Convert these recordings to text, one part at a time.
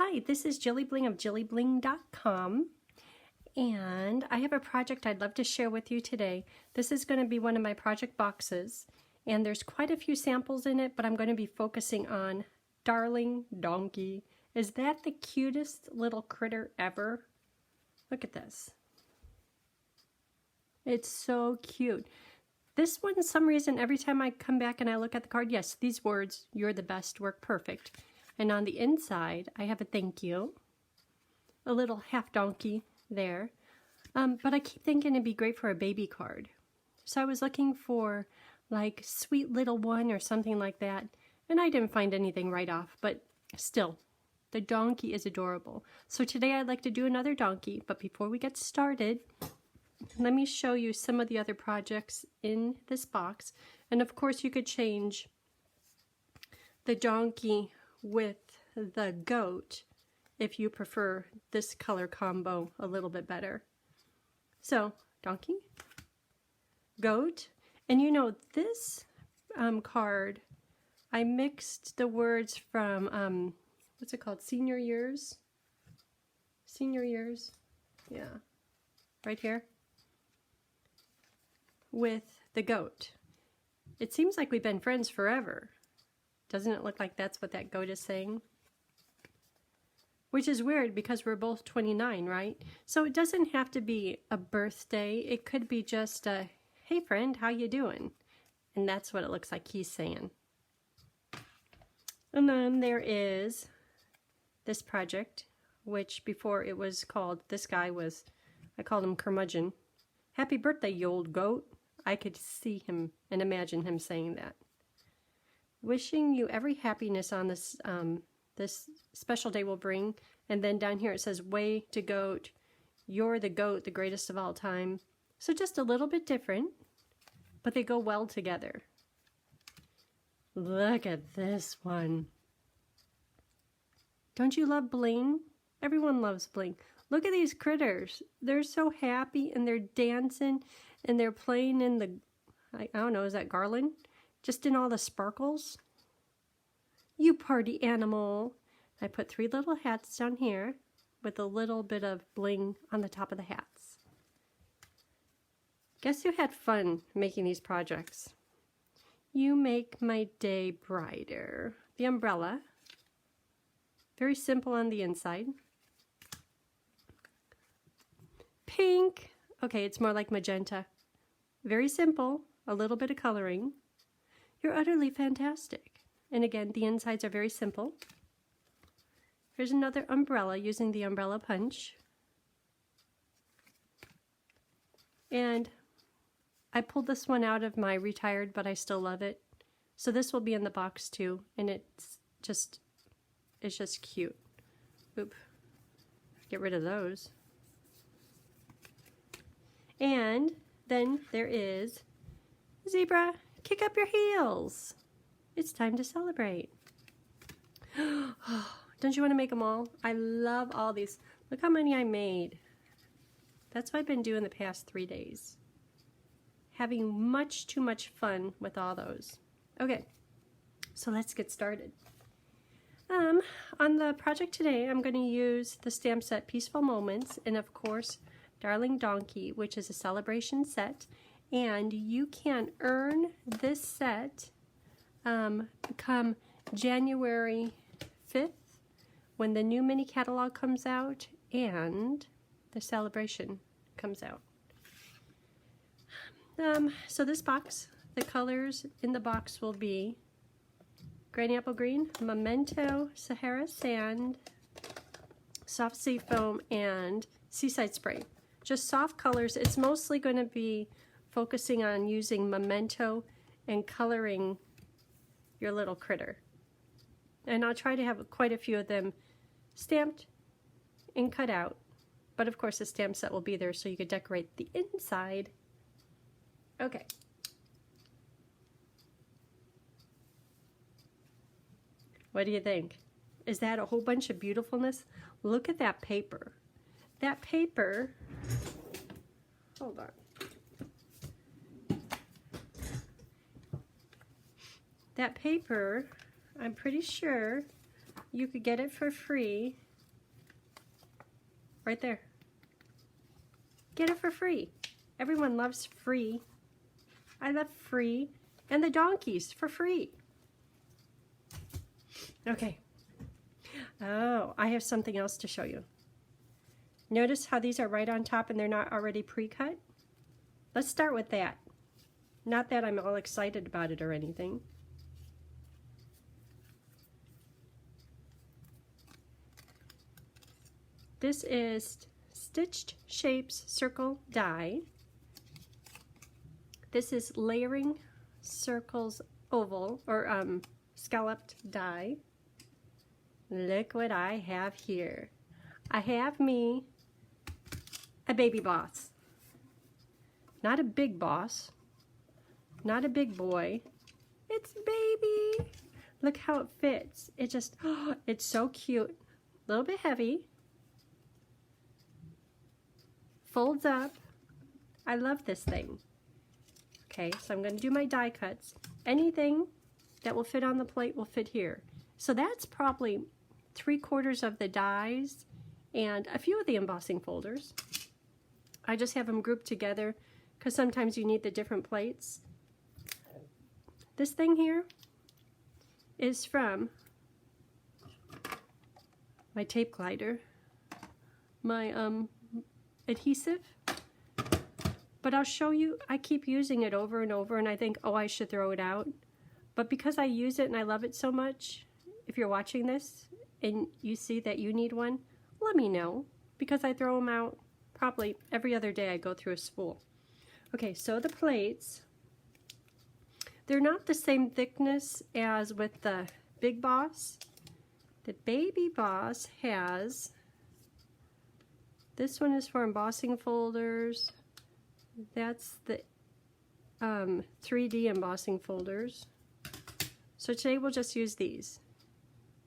Hi, this is JilliBling of JilliBling.com, and I have a project I'd love to share with you today. This is going to be one of my project boxes, and there's quite a few samples in it, but I'm going to be focusing on Darling Donkey. Is that the cutest little critter ever? Look at this. It's so cute. This one, for some reason, every time I come back and I look at the card, yes, these words, "You're the best," work perfect. And on the inside, I have a thank you, a little half donkey there. But I keep thinking it'd be great for a baby card. So I was looking for like sweet little one or something like that. And I didn't find anything right off, but still, the donkey is adorable. So today I'd like to do another donkey, but before we get started, let me show you some of the other projects in this box. And of course you could change the donkey with the goat if you prefer this color combo a little bit better. So donkey, goat, and you know this card, I mixed the words from what's it called, senior years, yeah, right here, with the goat. It seems like we've been friends forever. Doesn't it look like that's what that goat is saying? Which is weird because we're both 29, right? So it doesn't have to be a birthday. It could be just a, "Hey friend, how you doing?" And that's what it looks like he's saying. And then there is this project, which before it was called, this guy was, I called him Curmudgeon. "Happy birthday, you old goat." I could see him and imagine him saying that. "Wishing you every happiness on this this special day will bring." And then down here it says, "Way to goat, you're the goat, the greatest of all time." So just a little bit different, but they go well together. Look at this one. Don't you love bling? Everyone loves bling. Look at these critters. They're so happy and they're dancing and they're playing in the, I don't know, is that garland? Just in all the sparkles. You party animal. I put 3 little hats down here with a little bit of bling on the top of the hats. Guess who had fun making these projects? You make my day brighter. The umbrella. Very simple on the inside. Pink. Okay, it's more like magenta. Very simple. A little bit of coloring. You're utterly fantastic. And again, the insides are very simple. Here's another umbrella using the umbrella punch. And I pulled this one out of my retired, but I still love it. So this will be in the box too, and it's just cute. Oop. Get rid of those. And then there is zebra. Kick up your heels. It's time to celebrate. Don't you want to make them all? I love all these. Look how many I made. That's what I've been doing the past 3 days. Having much too much fun with all those. Okay, so let's get started. On the project today, I'm going to use the stamp set Peaceful Moments and of course Darling Donkey, which is a celebration set. And you can earn this set come January 5th when the new mini catalog comes out and the celebration comes out. So this box, the colors in the box will be Granny Apple Green, Memento, Sahara Sand, Soft Sea Foam, and Seaside Spray. Just soft colors. It's mostly going to be focusing on using Memento and coloring your little critter. And I'll try to have quite a few of them stamped and cut out. But of course the stamp set will be there so you could decorate the inside. Okay. What do you think? Is that a whole bunch of beautifulness? Look at that paper. That paper, hold on. That paper, I'm pretty sure you could get it for free right there. Get it for free. Everyone loves free. I love free. And the donkeys for free. Okay. Oh, I have something else to show you. Notice how these are right on top and they're not already pre-cut? Let's start with that. Not that I'm all excited about it or anything. This is Stitched Shapes Circle Die. This is Layering Circles Oval, or scalloped die. Look what I have here. I have me a baby boss. Not a big boss. Not a big boy. It's baby. Look how it fits. It just, oh, it's so cute. A little bit heavy. Folds up. I love this thing. Okay, so I'm going to do my die cuts. Anything that will fit on the plate will fit here. So that's probably 3/4 of the dies and a few of the embossing folders. I just have them grouped together because sometimes you need the different plates. This thing here is from my tape glider, my adhesive, but I'll show you. I keep using it over and over and I think, oh, I should throw it out. But because I use it and I love it so much, if you're watching this and you see that you need one, let me know, because I throw them out probably every other day. I go through a spool. Okay, so the plates, they're not the same thickness as with the Big Boss. The Baby Boss has, this one is for embossing folders. That's the 3D embossing folders. So today we'll just use these.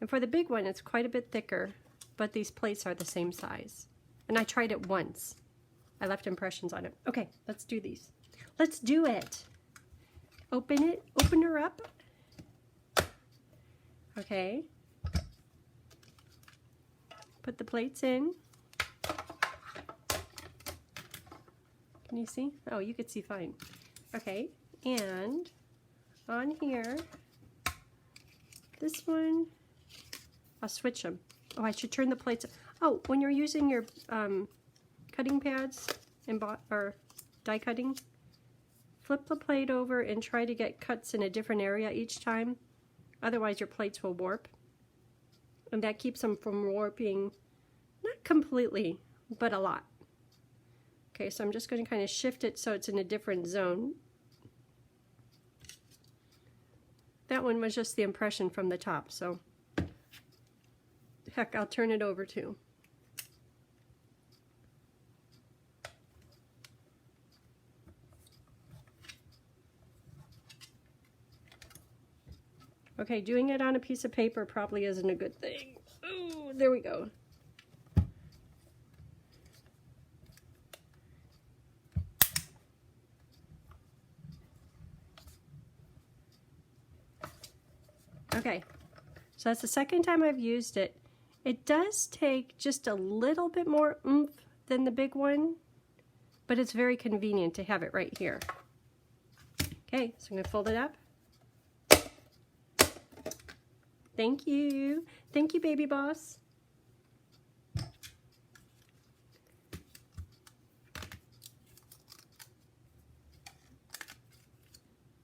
And for the big one, it's quite a bit thicker, but these plates are the same size. And I tried it once. I left impressions on it. Okay, let's do these. Let's do it. Open it, open her up. Okay. Put the plates in. Can you see? Oh, you could see fine. Okay, and on here, this one, I'll switch them. Oh, I should turn the plates. Oh, when you're using your cutting pads or die cutting, flip the plate over and try to get cuts in a different area each time. Otherwise, your plates will warp. And that keeps them from warping, not completely, but a lot. Okay, so I'm just going to kind of shift it so it's in a different zone. That one was just the impression from the top, so heck, I'll turn it over too. Okay, doing it on a piece of paper probably isn't a good thing. Ooh, there we go. Okay, so that's the second time I've used it. It does take just a little bit more oomph than the big one, but it's very convenient to have it right here. Okay, so I'm going to fold it up. Thank you. Thank you, Baby Boss.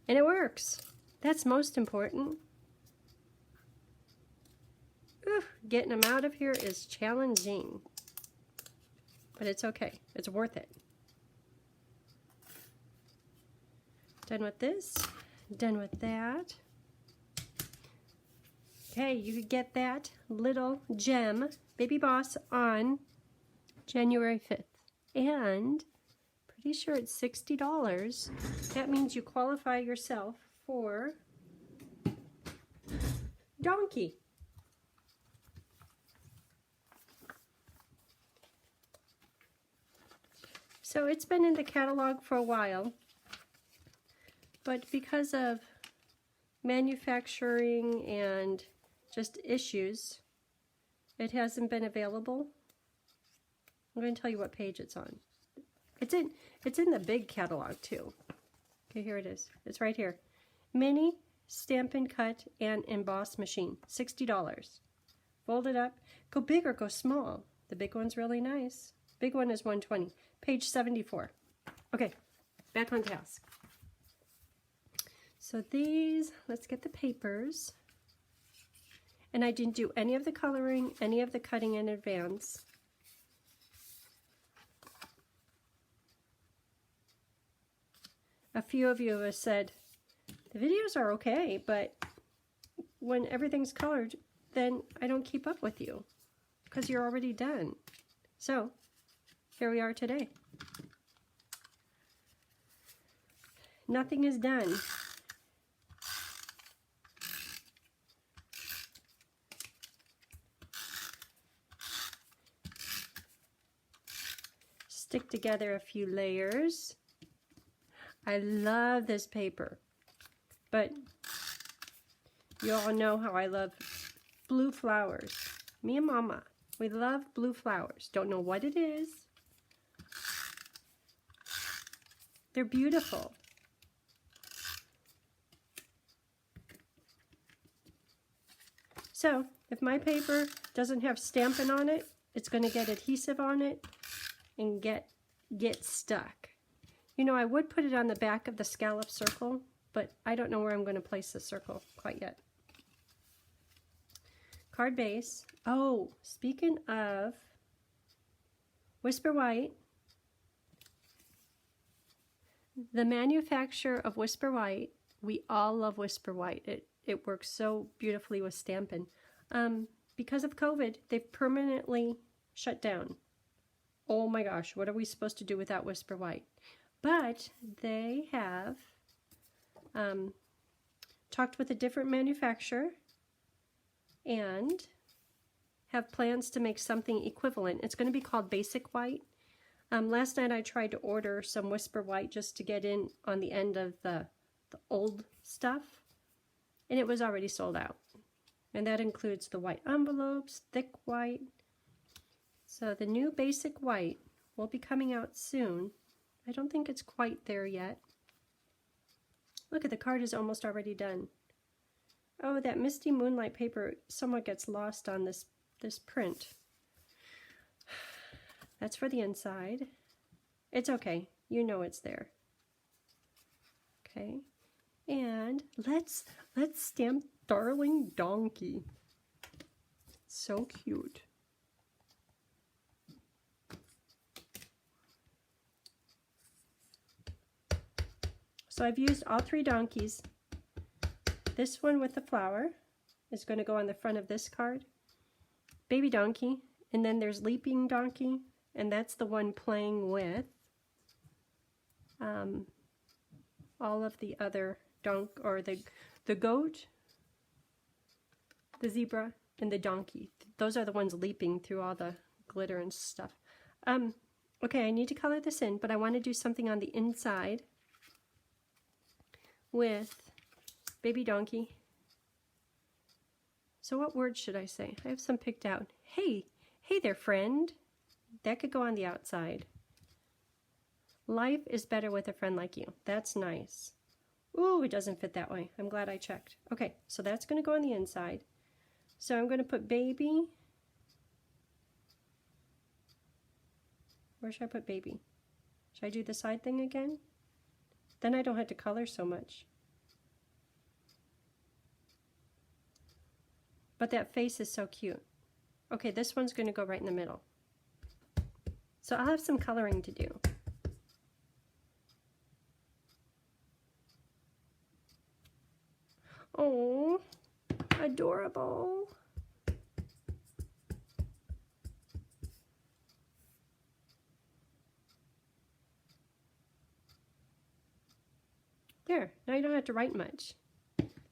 And it works. That's most important. Ooh, getting them out of here is challenging. But it's okay. It's worth it. Done with this. Done with that. Okay, you could get that little gem, Baby Boss, on January 5th. And pretty sure it's $60. That means you qualify yourself for donkey. So it's been in the catalog for a while, but because of manufacturing and just issues, it hasn't been available. I'm going to tell you what page it's on. It's in the big catalog too. Okay, here it is. It's right here. Mini Stampin' Cut and Emboss Machine, $60. Fold it up. Go big or go small. The big one's really nice. Big one is $120. Page 74. Okay, back on task. So these, let's get the papers. And I didn't do any of the coloring, any of the cutting in advance. A few of you have said, the videos are okay, but when everything's colored, then I don't keep up with you because you're already done. So here we are today. Nothing is done. Stick together a few layers. I love this paper, but you all know how I love blue flowers. Me and Mama, we love blue flowers. Don't know what it is. They're beautiful. So if my paper doesn't have Stampin' on it, it's going to get adhesive on it and get stuck. You know, I would put it on the back of the scallop circle, but I don't know where I'm going to place the circle quite yet. Card base. Oh, speaking of Whisper White, the manufacturer of Whisper White, we all love Whisper White. It works so beautifully with Stampin'. Because of COVID, they've permanently shut down. Oh my gosh, what are we supposed to do without Whisper White? But they have talked with a different manufacturer and have plans to make something equivalent. It's going to be called Basic White. Last night I tried to order some Whisper White just to get in on the end of the old stuff, and it was already sold out. And that includes the white envelopes, thick white. So the new Basic White will be coming out soon. I don't think it's quite there yet. Look at the card is almost already done. Oh, that Misty Moonlight paper somewhat gets lost on this print. That's for the inside. It's okay. You know it's there. Okay. And let's stamp Darling Donkey. So cute. So I've used all three donkeys. This one with the flower is going to go on the front of this card. Baby donkey, and then there's Leaping Donkey, and that's the one playing with all of the other the goat, the zebra, and the donkey. Those are the ones leaping through all the glitter and stuff. Okay, I need to color this in, but I want to do something on the inside with Baby Donkey. So what words should I say? I have some picked out. Hey there, friend. That could go on the outside. Life is better with a friend like you. That's nice. Ooh, it doesn't fit that way. I'm glad I checked. Okay, so that's going to go on the inside. So I'm going to put baby. Where should I put baby? Should I do the side thing again? Then I don't have to color so much. But that face is so cute. Okay, this one's going to go right in the middle. So I'll have some coloring to do. Oh, adorable. There, now you don't have to write much.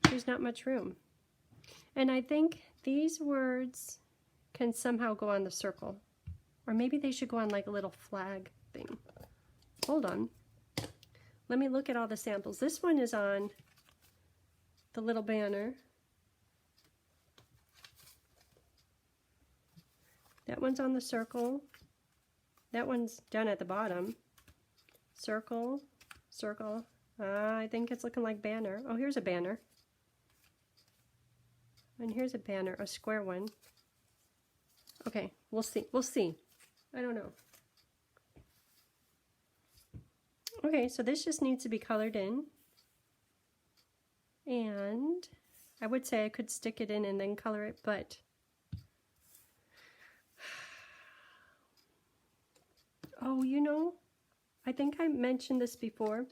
There's not much room. And I think these words can somehow go on the circle. Or maybe they should go on like a little flag thing. Hold on. Let me look at all the samples. This one is on the little banner. That one's on the circle. That one's down at the bottom. Circle, circle. I think it's looking like banner. Oh, here's a banner. And here's a banner, a square one. Okay, we'll see. We'll see. I don't know. Okay, so this just needs to be colored in. And I would say I could stick it in and then color it, but oh, you know, I think I mentioned this before.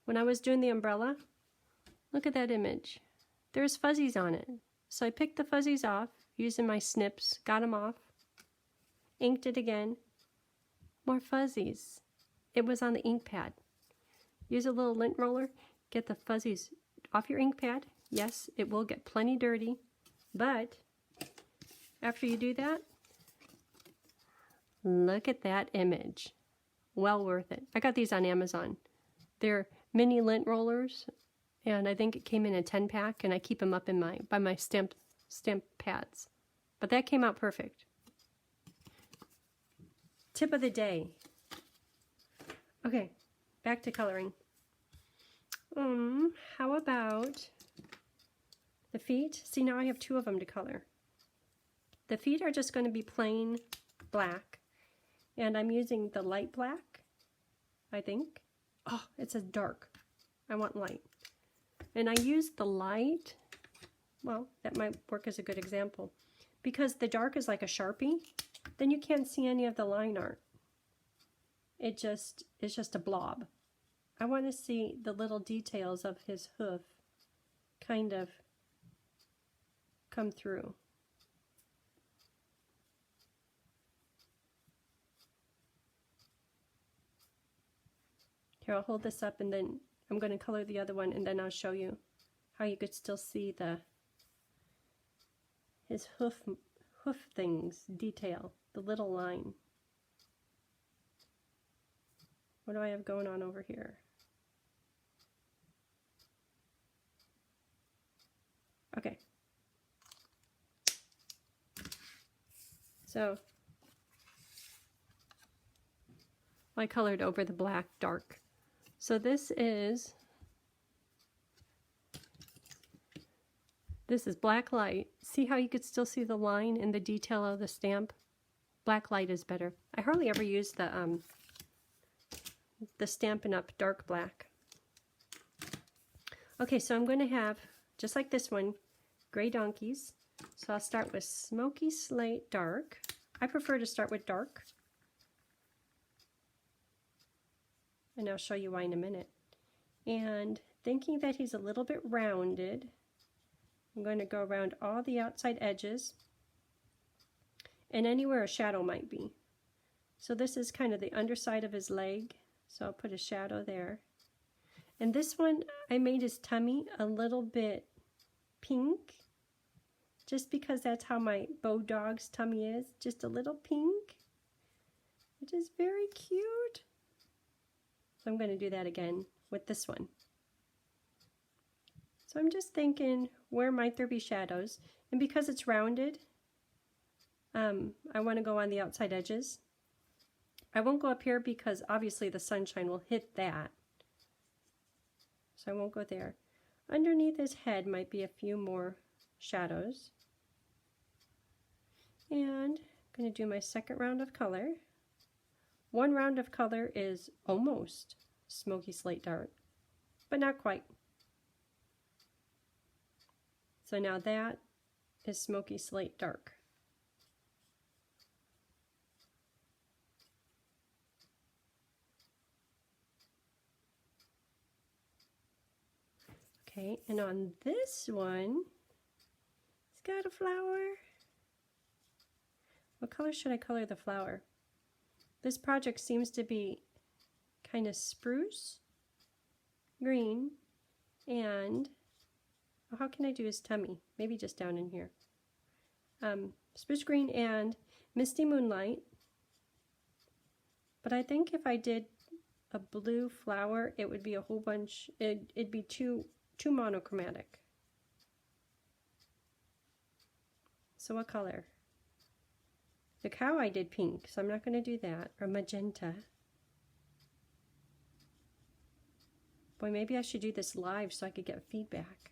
When I was doing the umbrella, look at that image. There's fuzzies on it. So I picked the fuzzies off using my snips, got them off, inked it again. More fuzzies. It was on the ink pad. Use a little lint roller, get the fuzzies off your ink pad. Yes, it will get plenty dirty, but after you do that, look at that image. Well worth it. I got these on Amazon. They're mini lint rollers, and I think it came in a 10-pack, and I keep them up in by my stamp pads. But that came out perfect. Tip of the day. Okay, back to coloring. How about the feet? See, now I have 2 of them to color. The feet are just going to be plain black, and I'm using the light black, I think. Oh, it says dark. I want light. And I use the light, well, that might work as a good example, because the dark is like a Sharpie, then you can't see any of the line art. It's just a blob. I want to see the little details of his hoof kind of come through. Here, I'll hold this up and then I'm going to color the other one, and then I'll show you how you could still see his hoof things detail, the little line. What do I have going on over here? Okay. So I colored over the black dark. So this is black light. See how you could still see the line and the detail of the stamp? Black light is better. I hardly ever use the Stampin' Up! Dark black. Okay, so I'm going to have, just like this one, gray donkeys. So I'll start with Smoky Slate Dark. I prefer to start with dark. And I'll show you why in a minute. And thinking that he's a little bit rounded, I'm going to go around all the outside edges and anywhere a shadow might be. So this is kind of the underside of his leg. So I'll put a shadow there. And this one, I made his tummy a little bit pink, just because that's how my Beau dog's tummy is, just a little pink, which is very cute. So I'm going to do that again with this one. So I'm just thinking, where might there be shadows? And because it's rounded, I want to go on the outside edges. I won't go up here because obviously the sunshine will hit that. So I won't go there. Underneath his head might be a few more shadows. And I'm going to do my second round of color. One round of color is almost Smoky Slate Dark, but not quite. So now that is Smoky Slate Dark. Okay, and on this one, it's got a flower. What color should I color the flower? This project seems to be kind of spruce, green, and how can I do his tummy? Maybe just down in here. Spruce green and Misty Moonlight. But I think if I did a blue flower, it would be a whole bunch, it'd be too monochromatic. So what color? The cow I did pink, so I'm not going to do that. Or magenta. Boy, maybe I should do this live so I could get feedback.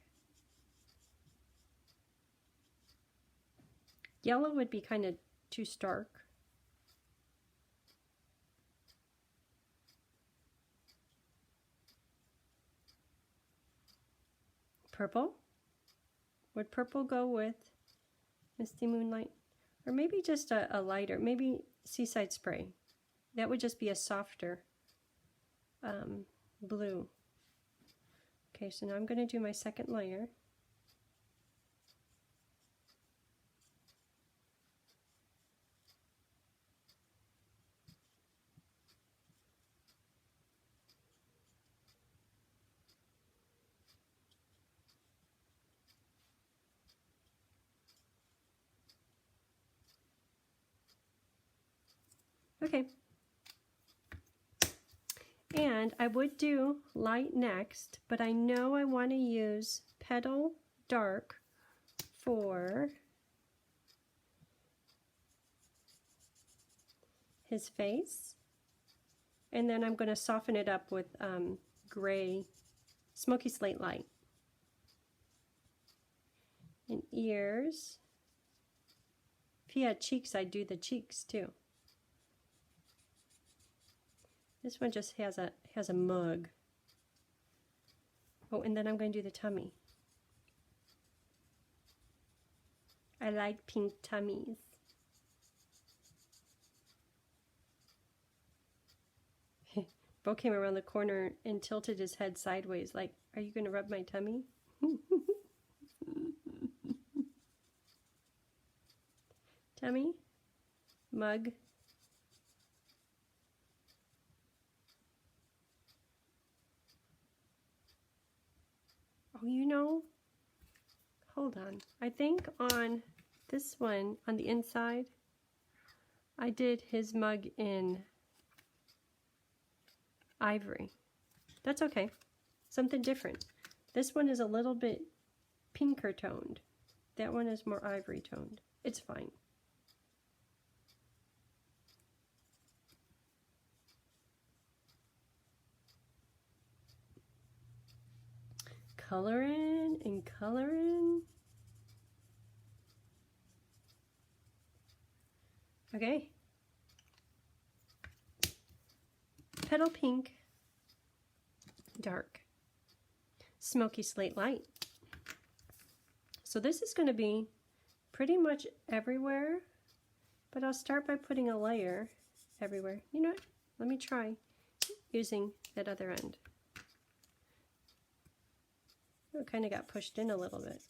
Yellow would be kind of too stark. Purple? Would purple go with Misty Moonlight? Or maybe just a lighter, maybe Seaside Spray. That would just be a softer blue. Okay, so now I'm going to do my second layer. Okay. And I would do light next, but I know I want to use Petal Dark for his face. And then I'm going to soften it up with gray, Smoky Slate Light. And ears. If he had cheeks, I'd do the cheeks too. This one just has a mug. Oh, and then I'm going to do the tummy. I like pink tummies. Bo came around the corner and tilted his head sideways like, are you going to rub my tummy? Tummy, mug. Oh, you know, hold on. I think on this one, on the inside, I did his mug in ivory. That's okay. Something different. This one is a little bit pinker toned. That one is more ivory toned. It's fine. Coloring and coloring. Okay. Petal Pink, Dark, Smoky Slate Light. So this is going to be pretty much everywhere, but I'll start by putting a layer everywhere. You know what? Let me try using that other end. It kind of got pushed in a little bit.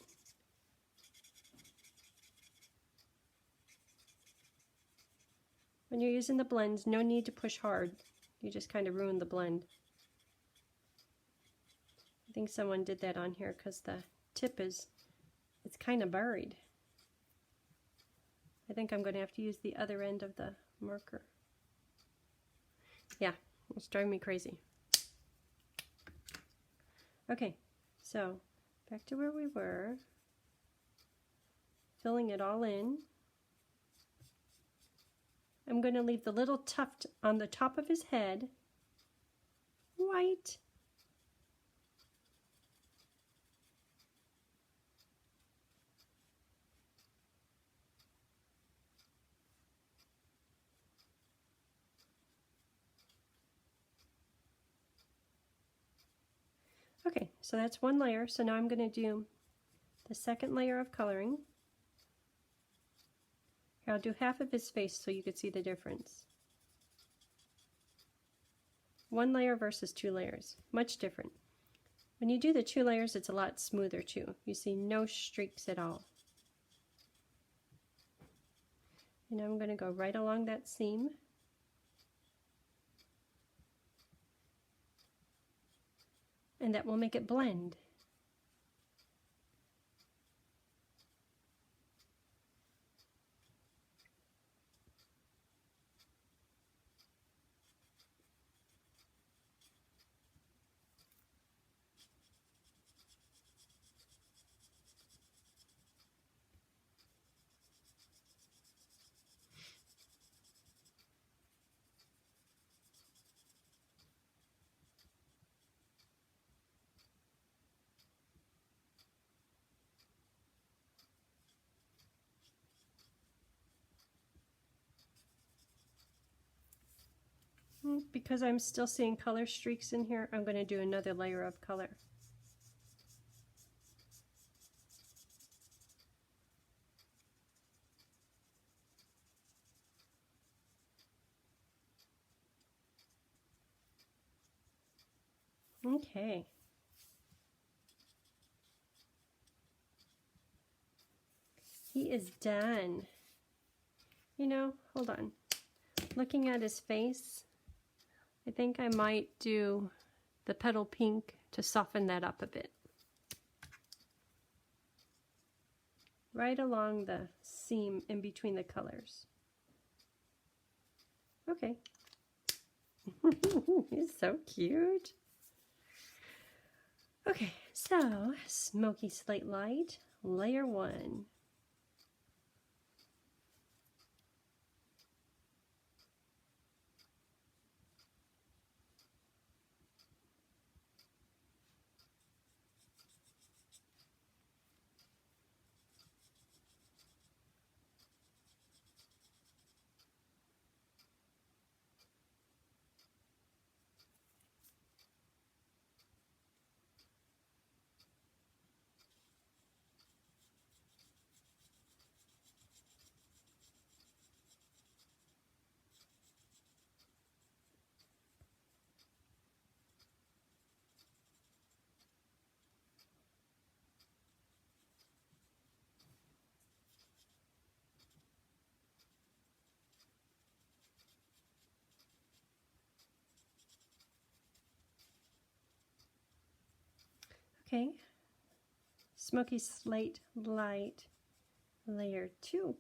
When you're using the blends, no need to push hard. You just kind of ruin the blend. I think someone did that on here because the tip it's kind of buried. I think I'm going to have to use the other end of the marker. Yeah, it's driving me crazy. Okay, so back to where we were. Filling it all in. I'm going to leave the little tuft on the top of his head white. Okay, so that's one layer. So now I'm going to do the second layer of coloring. Here, I'll do half of his face so you can see the difference. One layer versus two layers, much different. When you do the two layers, it's a lot smoother too. You see no streaks at all. And I'm going to go right along that seam. And that will make it blend. Because I'm still seeing color streaks in here, I'm going to do another layer of color. Okay. He is done. You know, hold on. Looking at his face, I think I might do the petal pink to soften that up a bit. Right along the seam in between the colors. Okay. He's so cute. Okay, so Smoky Slate Light, layer 1. Okay, Smoky Slate Light, layer 2.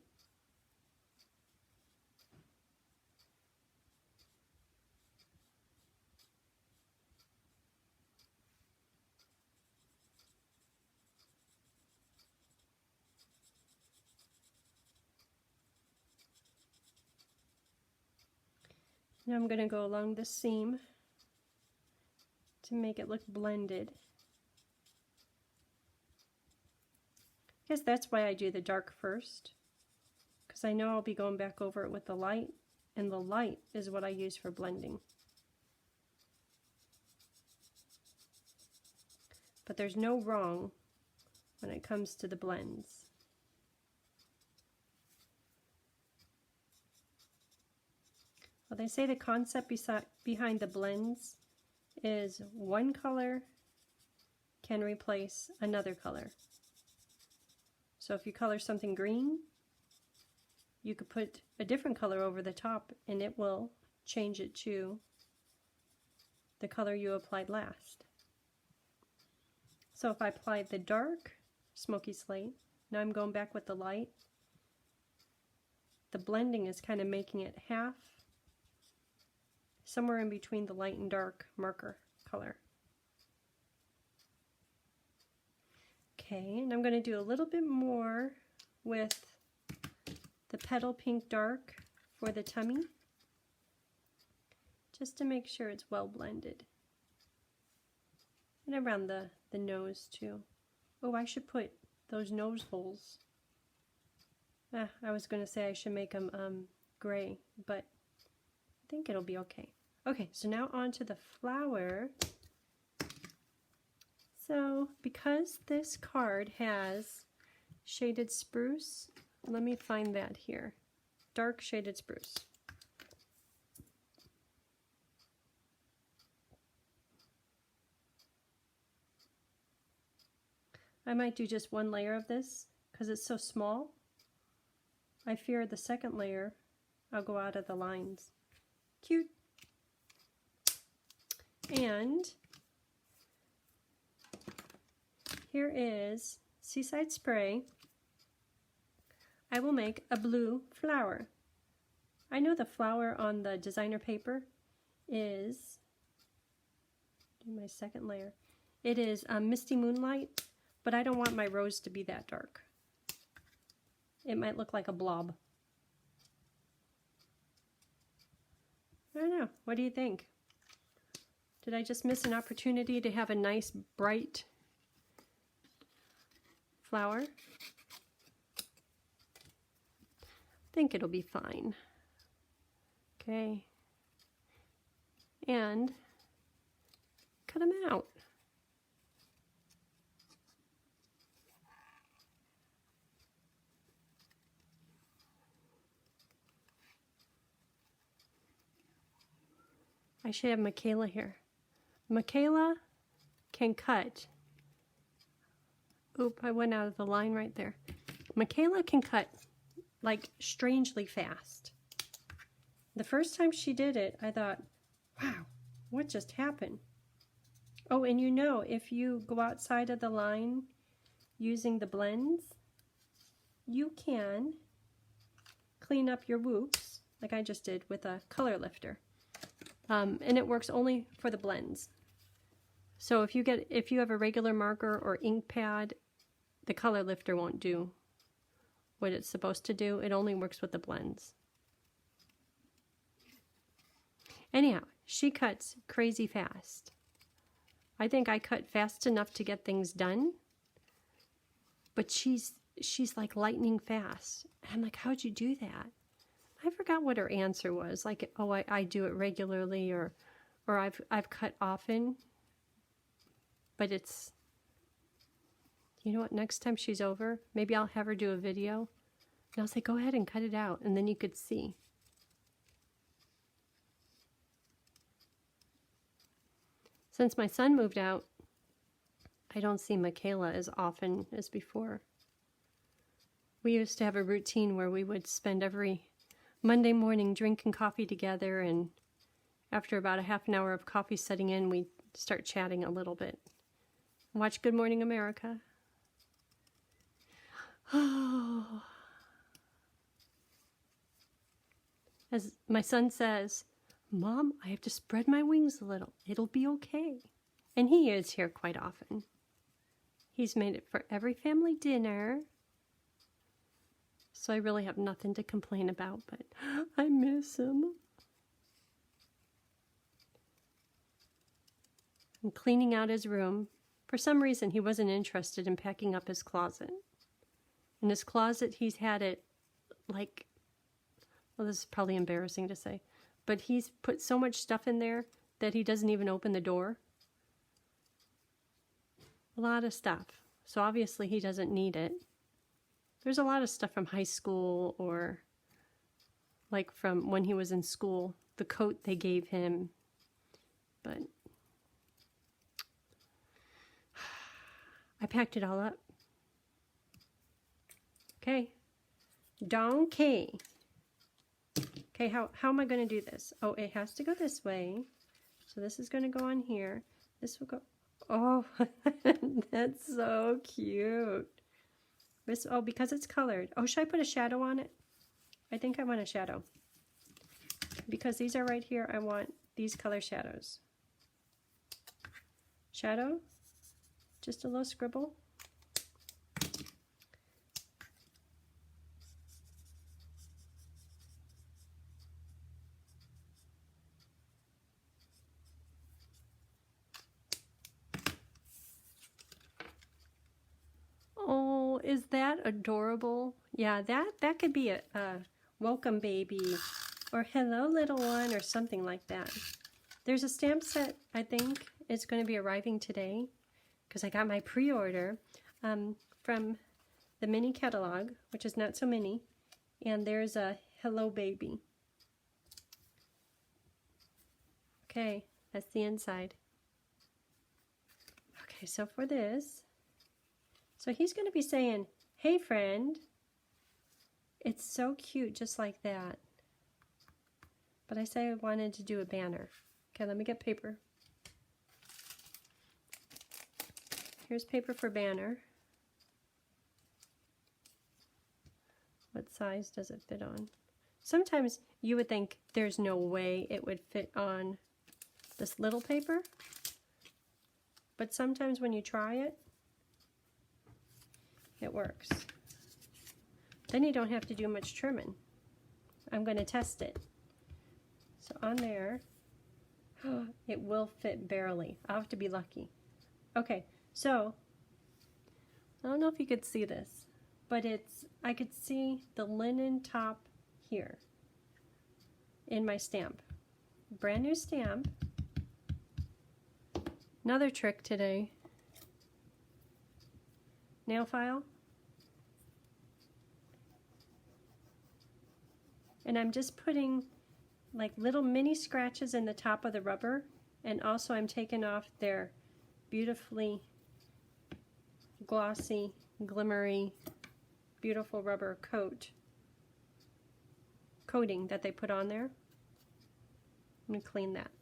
Now I'm going to go along the seam to make it look blended. I guess that's why I do the dark first, because I know I'll be going back over it with the light, and the light is what I use for blending. But there's no wrong when it comes to the blends. Well, they say the concept behind the blends is one color can replace another color. So if you color something green, you could put a different color over the top and it will change it to the color you applied last. So if I applied the dark Smoky Slate, now I'm going back with the light, the blending is kind of making it half, somewhere in between the light and dark marker color. Okay, and I'm going to do a little bit more with the Petal Pink Dark for the tummy, just to make sure it's well blended. And around the nose too. Oh, I should put those nose holes. I was going to say I should make them gray, but I think it'll be okay. Okay, so now on to the flower. So because this card has shaded spruce, let me find that here. Dark shaded spruce. I might do just one layer of this because it's so small. I fear the second layer I'll go out of the lines. Cute. And here is Seaside Spray. I will make a blue flower. I know the flower on the designer paper is, do my second layer, it is Misty Moonlight, but I don't want my rose to be that dark. It might look like a blob. I don't know, what do you think? Did I just miss an opportunity to have a nice bright flower? I think it'll be fine. Okay. and cut them out. I should have Michaela here. Michaela can cut. Oop, I went out of the line right there. Michaela can cut like strangely fast. The first time she did it, I thought, wow, what just happened? Oh, and you know, if you go outside of the line using the blends, you can clean up your whoops, like I just did with a color lifter. And it works only for the blends. So if you have a regular marker or ink pad, the color lifter won't do what it's supposed to do. It only works with the blends. Anyhow, she cuts crazy fast. I think I cut fast enough to get things done, but she's like lightning fast. I'm like, how'd you do that? I forgot what her answer was. Like, oh, I do it regularly, or I've cut often. But it's, you know what, next time she's over, maybe I'll have her do a video. And I'll say, go ahead and cut it out, and then you could see. Since my son moved out, I don't see Michaela as often as before. We used to have a routine where we would spend every Monday morning drinking coffee together, and after about a half an hour of coffee setting in, we'd start chatting a little bit. Watch Good Morning America. Oh. As my son says, Mom, I have to spread my wings a little. It'll be okay. And he is here quite often. He's made it for every family dinner. So I really have nothing to complain about, but I miss him. I'm cleaning out his room. For some reason, he wasn't interested in packing up his closet. In his closet, he's had it like, well, this is probably embarrassing to say, but he's put so much stuff in there that he doesn't even open the door. A lot of stuff. So obviously he doesn't need it. There's a lot of stuff from high school, or like from when he was in school, the coat they gave him. But I packed it all up. Okay. Donkey. Okay, how am I going to do this? Oh, it has to go this way. So this is going to go on here. This will go... Oh, that's so cute. This, oh, because it's colored. Oh, should I put a shadow on it? I think I want a shadow. Because these are right here, I want these color shadows. Shadow. Just a little scribble. Oh, is that adorable? Yeah, that could be a welcome baby, or hello little one, or something like that. There's a stamp set, I think, it's going to be arriving today, because I got my pre-order from the mini catalog, which is not so mini, and there's a hello baby. Okay, that's the inside. Okay, so for this, so he's going to be saying, hey friend. It's so cute, just like that. But I say I wanted to do a banner. Okay, let me get paper. Here's paper for banner. What size does it fit on? Sometimes you would think there's no way it would fit on this little paper. But sometimes when you try it, it works. Then you don't have to do much trimming. I'm going to test it. So on there, it will fit barely. I'll have to be lucky. Okay, so I don't know if you could see this, but I could see the linen top here in my stamp. Brand new stamp. Another trick today. Nail file. And I'm just putting like little mini scratches in the top of the rubber, and also I'm taking off their beautifully glossy, glimmery, beautiful rubber coating that they put on there. Let me clean that.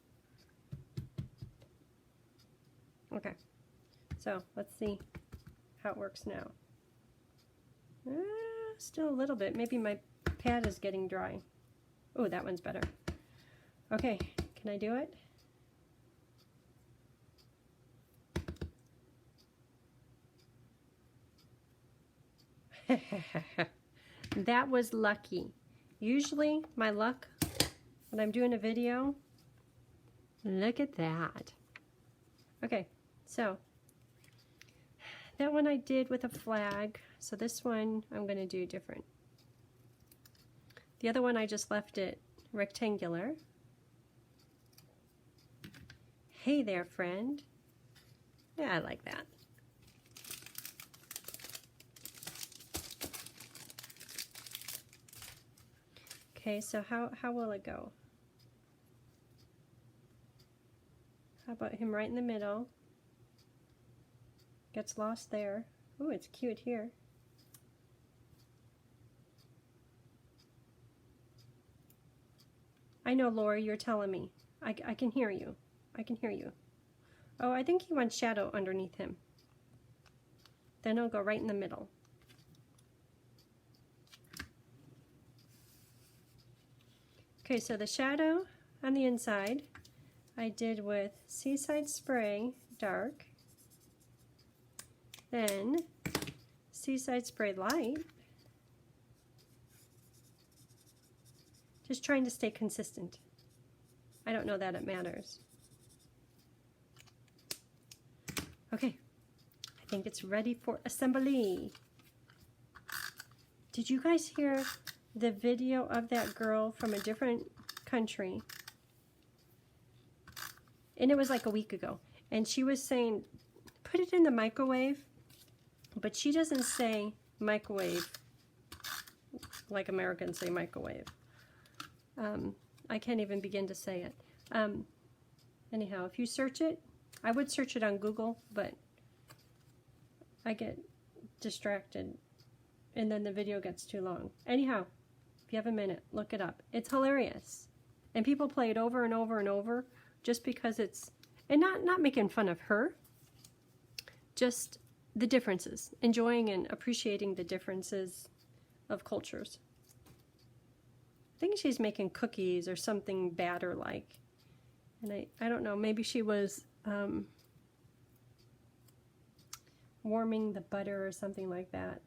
Okay, so let's see how it works now. Still a little bit. Maybe my pad is getting dry. Oh, that one's better. Okay, can I do it? That was lucky. Usually my luck when I'm doing a video, look at that. Okay, so that one I did with a flag. So this one I'm going to do different. The other one I just left it rectangular. Hey there, friend. Yeah, I like that. Okay, so how will it go? How about him right in the middle? Gets lost there. Oh, it's cute here. I know, Lori, you're telling me. I can hear you. I can hear you. Oh, I think he wants shadow underneath him. Then I'll go right in the middle. Okay, so the shadow on the inside I did with Seaside Spray Dark, then Seaside Spray Light. Just trying to stay consistent. I don't know that it matters. Okay, I think it's ready for assembly. Did you guys hear the video of that girl from a different country? And it was like a week ago. And she was saying, put it in the microwave. But she doesn't say microwave like Americans say microwave. I can't even begin to say it. Anyhow, if you search it, I would search it on Google, but I get distracted and then the video gets too long. Anyhow, if you have a minute, look it up. It's hilarious. And people play it over and over and over just because it's, and not making fun of her, just the differences, enjoying and appreciating the differences of cultures. I think she's making cookies or something batter-like. And I don't know, maybe she was warming the butter or something like that.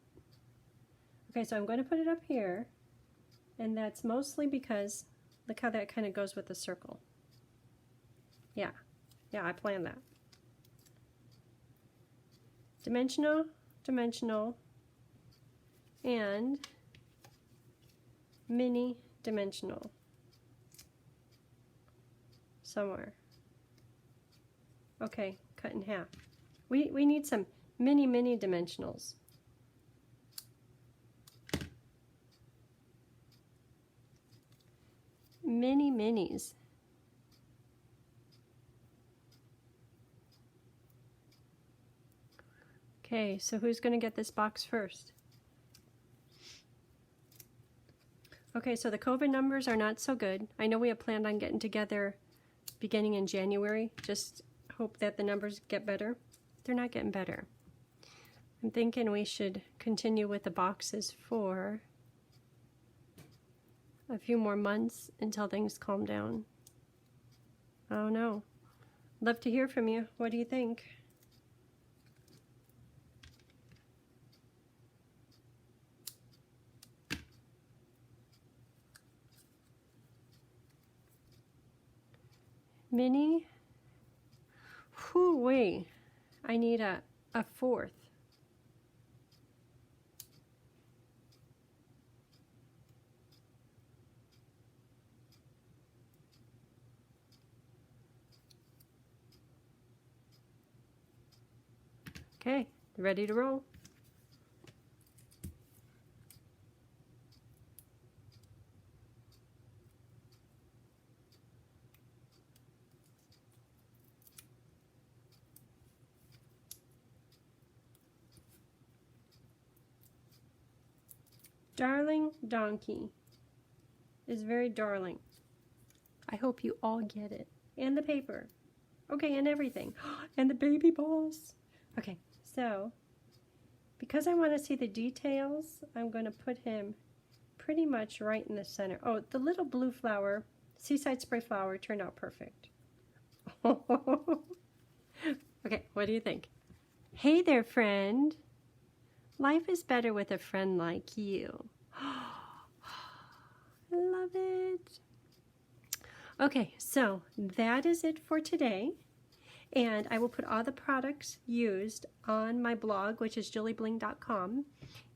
Okay, so I'm going to put it up here. And that's mostly because, look how that kind of goes with the circle. Yeah, I planned that. Dimensional, dimensional, and mini dimensional somewhere. Okay, cut in half. We need some mini dimensionals. Mini minis. Okay, so who's going to get this box first? Okay, so the COVID numbers are not so good. I know we have planned on getting together beginning in January. Just hope that the numbers get better. They're not getting better. I'm thinking we should continue with the boxes for a few more months until things calm down. I don't know. Love to hear from you. What do you think? Mini? Whoo-wee. I need a fourth. Okay, ready to roll. Darling donkey is very darling. I hope you all get it. And the paper. Okay, and everything. And the baby boss. Okay, so because I want to see the details, I'm going to put him pretty much right in the center. Oh, the little blue flower, seaside spray flower, turned out perfect. Okay, what do you think? Hey there, friend. Life is better with a friend like you. Love it. Okay, so that is it for today. And I will put all the products used on my blog, which is JilliBling.com.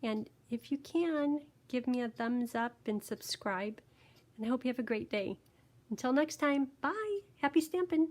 And if you can, give me a thumbs up and subscribe. And I hope you have a great day. Until next time, bye. Happy stamping.